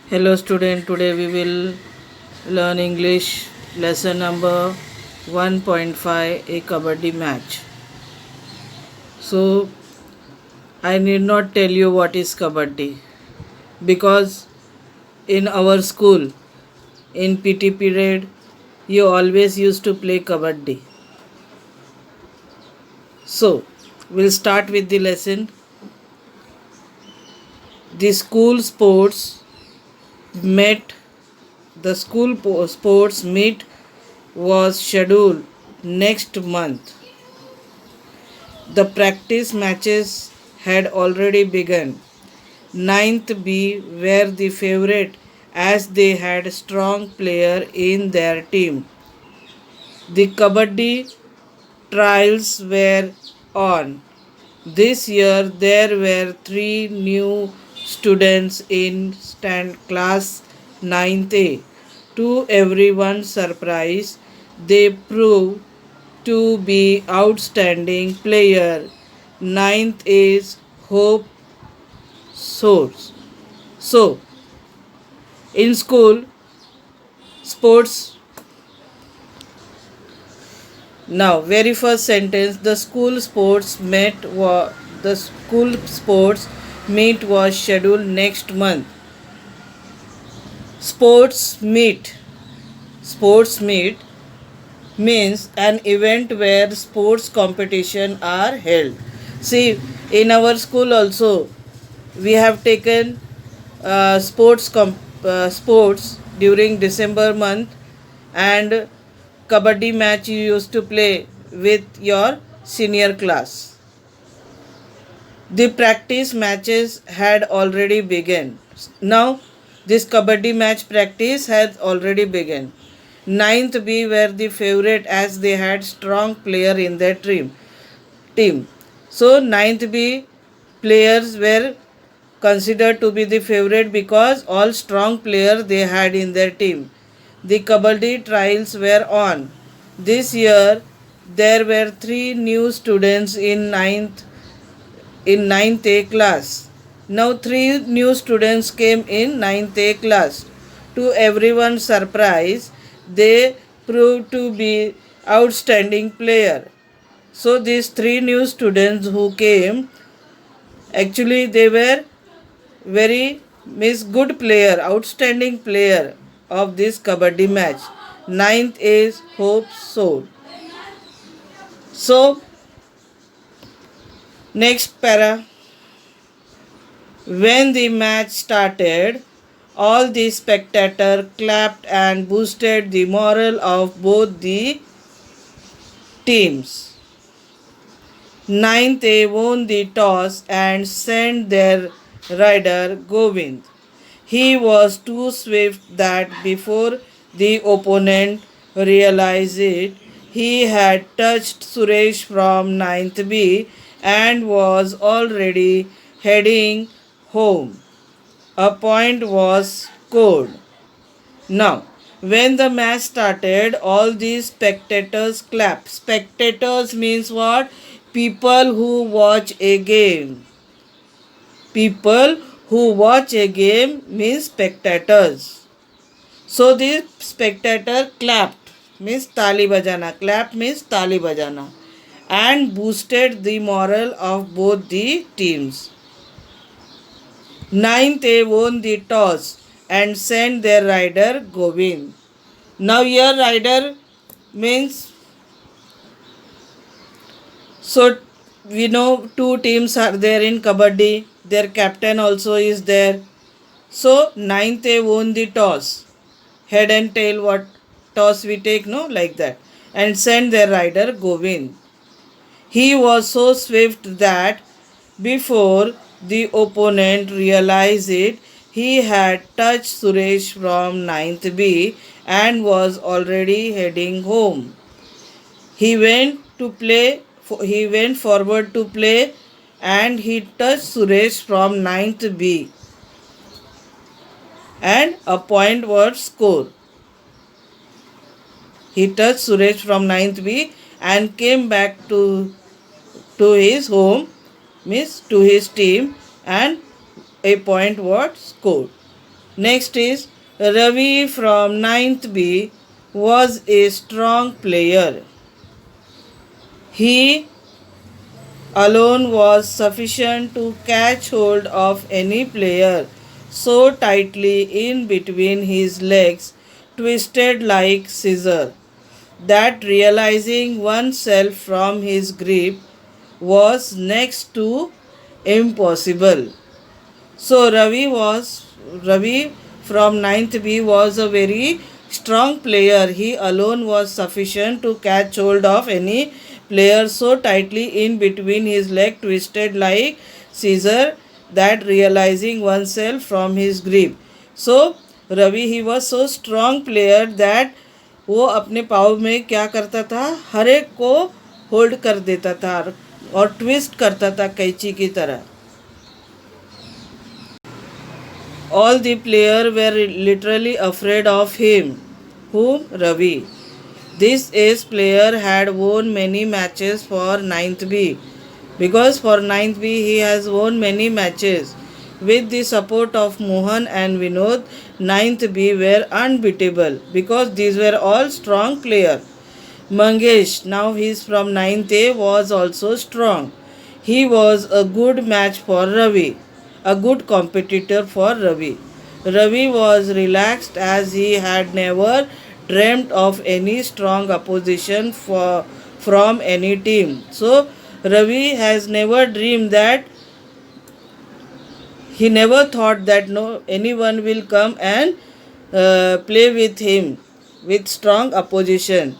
Hello student, today we will learn English lesson number 1.5, a kabaddi match. So I need not tell you what is kabaddi because in our school in PT period you always used to play kabaddi. So we'll start with the lesson. The school sports met the sports meet was scheduled next month. The practice matches had already begun. Ninth B were the favorite as they had strong player in their team. The Kabaddi trials were on. This year there were three new students in stand class 9th A. To everyone's surprise, they proved to be outstanding player. Ninth is Hope Source. So, in school, sports. Now, very first sentence: the school sports meet was scheduled next month. Sports meet. Sports meet means an event where sports competition are held. See, in our school also we have taken sports during December month, and kabaddi match you used to play with your senior class. The practice matches had already begun. Now this kabaddi match practice has already begun. Ninth B were the favorite as they had strong player in their team. So ninth B players were considered to be the favorite because all strong players they had in their team. The Kabaddi trials were on. This year there were three new students in ninth A class. Now three new students came in ninth A class. To everyone's surprise, they proved to be outstanding player. So these three new students who came, actually they were very good player, outstanding player of this kabaddi match. Ninth is Hope Soul. So next para. When the match started, all the spectators clapped and boosted the morale of both the teams. Ninth they won the toss and sent their rider Govind. He was too swift that before the opponent realized it, he had touched Suresh from ninth B and was already heading home. A point was scored. Now, when the match started, all these spectators clapped. Spectators means what? People who watch a game. People who watch a game means spectators. So the spectator clapped means tali bajana. Clap means tali bajana. And boosted the morale of both the teams. Ninth they won the toss and sent their rider Govind. Now your rider means, so we know two teams are there in kabaddi. Their captain also is there. So ninth they won the toss. Head and tail, what toss we take, no, like that. And sent their rider Govind. He was so swift that before the opponent realized it, he had touched Suresh from ninth B and was already heading home. He went to play. He went forward to play, and he touched Suresh from ninth B, and a point was scored. He touched Suresh from ninth B and came back to his home, means to his team, and a point was scored. Next is Ravi from ninth B was a strong player. He alone was sufficient to catch hold of any player so tightly in between his legs, twisted like scissors, that realizing oneself from his grip was next to impossible. So Ravi from ninth B was a very strong player. He alone was sufficient to catch hold of any player so tightly in between his leg, twisted like scissor, that realizing oneself from his grip. So Ravi, he was so strong player that वो अपने पाँव में क्या करता था, हर एक को hold कर देता था और ट्विस्ट करता था कैंची की तरह. All the players were literally afraid of him. Whom? Ravi. This ace player had won many matches for ninth B. Because for ninth B he has won many matches. With the support of Mohan and Vinod, ninth B were unbeatable because these were all strong players. Mangesh, now he is from ninth A, was also strong. He was a good match for Ravi, a good competitor for Ravi. Ravi was relaxed as he had never dreamt of any strong opposition from any team. So, Ravi has never dreamed that, he never thought that no anyone will come and play with him with strong opposition.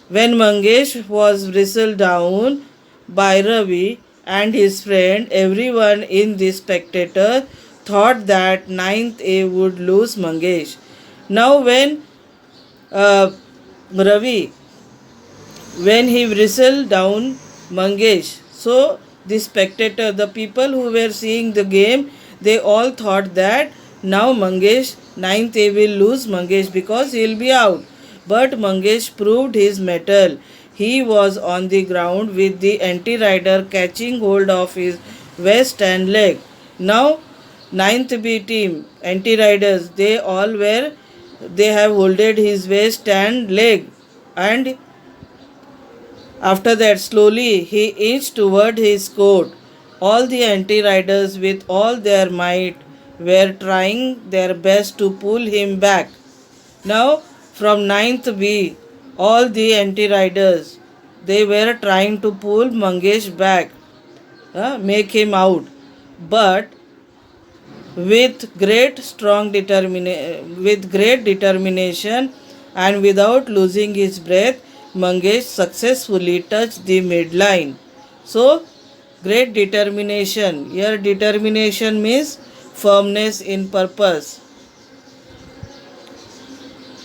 When Mangesh was wrestled down by Ravi and his friend, everyone in the spectator thought that ninth A would lose Mangesh. Now when uh, Ravi, when he wrestled down Mangesh, so the spectator, the people who were seeing the game, they all thought that now ninth A will lose Mangesh because he will be out. But Mangesh proved his mettle. He was on the ground with the anti-rider catching hold of his waist and leg. Now, ninth B team, anti-riders, they have holded his waist and leg, and after that slowly he inched toward his court. All the anti-riders with all their might were trying their best to pull him back. Now, from ninth B, all the anti-riders, they were trying to pull Mangesh back, make him out. But with great determination and without losing his breath, Mangesh successfully touched the midline. So, great determination. Here, determination means firmness in purpose.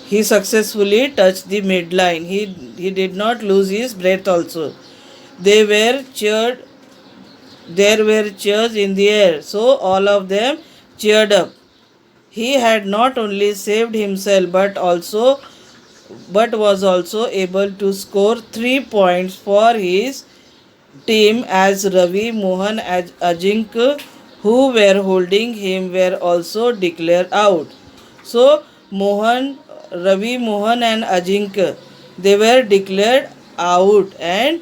He successfully touched the midline. He did not lose his breath also. There were cheers in the air, so all of them cheered up. He had not only saved himself but was also able to score 3 points for his team, as Ravi, Mohan and Ajinkya, who were holding him, were also declared out. So Ravi, Mohan and Ajinkya, they were declared out, and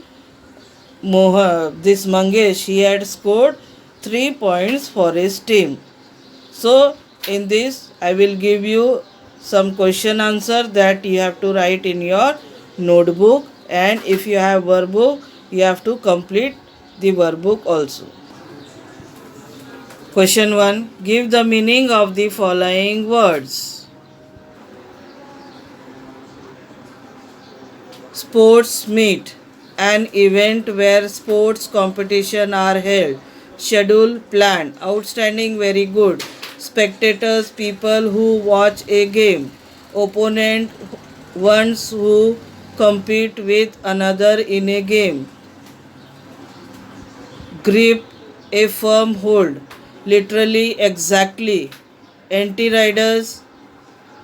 this Mangesh, he had scored 3 points for his team. So in this I will give you some question answer that you have to write in your notebook, and if you have workbook you have to complete the workbook also. Question 1. Give the meaning of the following words. Sports meet, an event where sports competition are held. Schedule planned. Outstanding, very good. Spectators, people who watch a game. Opponent, ones who compete with another in a game. Grip, a firm hold. Literally, exactly. Anti-riders,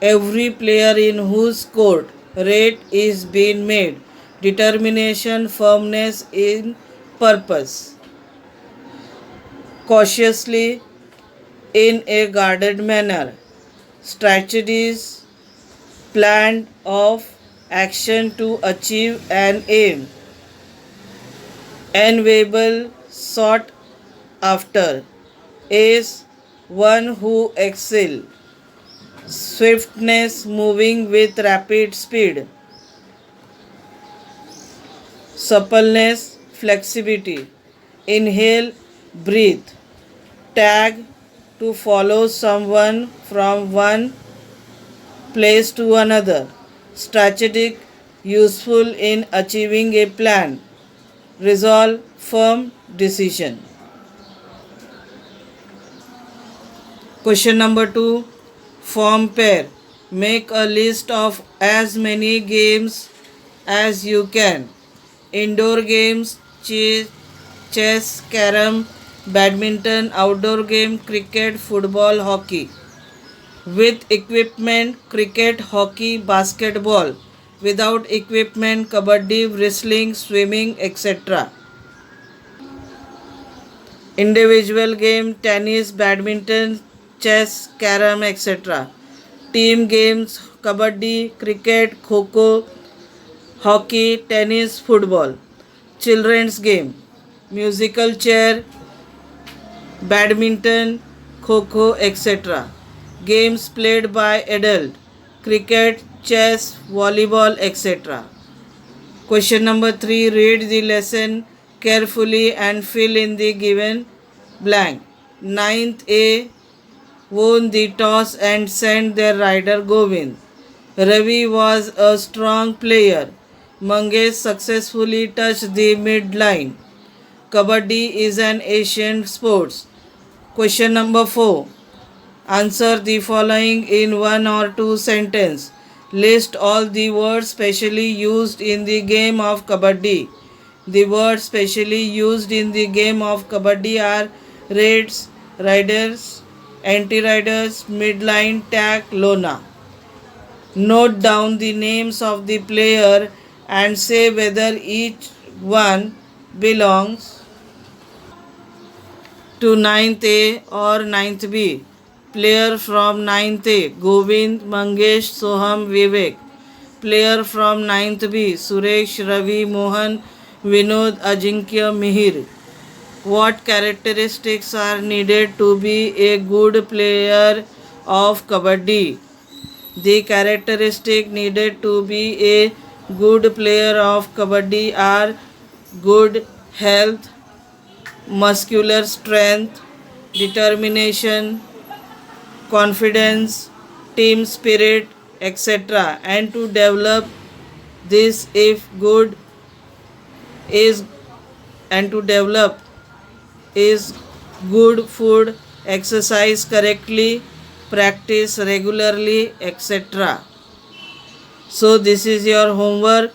every player in whose court rate is being made. Determination, firmness in purpose. Cautiously, in a guarded manner. strategies, plan of action to achieve an aim, enviable, sought after, is one who excel, swiftness, moving with rapid speed, suppleness, flexibility, inhale, breathe, tag, to follow someone from one place to another, strategic, useful in achieving a plan, resolve, firm decision. Question number 2. Form pair. Make a list of as many games as you can. Indoor games, chess, carom, badminton, outdoor game, cricket, football, hockey. With equipment, cricket, hockey, basketball. Without equipment, kabaddi, wrestling, swimming, etc. Individual game, tennis, badminton, chess, carom, etc. Team games, kabaddi, cricket, kho-kho, hockey, tennis, football. Children's game, musical chair, badminton, kho-kho, etc. Games played by adult, cricket, chess, volleyball, etc. Question number 3. Read the lesson carefully and fill in the given blank. Ninth A won the toss and sent their rider Govind. Ravi was a strong player. Mangesh successfully touched the mid-line. Kabaddi is an Asian sport. Question number 4. Answer the following in one or two sentences. List all the words specially used in the game of Kabaddi. The words specially used in the game of Kabaddi are raids, riders, anti-riders, midline, tag, lona. Note down the names of the player and say whether each one belongs to 9th A or 9th B. Player from 9th A, Govind, Mangesh, Soham, Vivek. Player from 9th B, Suresh, Ravi, Mohan, Vinod, Ajinkya, Mihir. What characteristics are needed to be a good player of Kabaddi? The characteristics needed to be a good player of Kabaddi are good health, muscular strength, determination, confidence, team spirit, etc. And to develop this, if good is and to develop is good food, exercise correctly, practice regularly, etc. So this is your homework.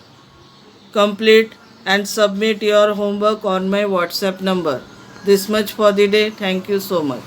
Complete and submit your homework on my WhatsApp number. This much for the day. Thank you so much.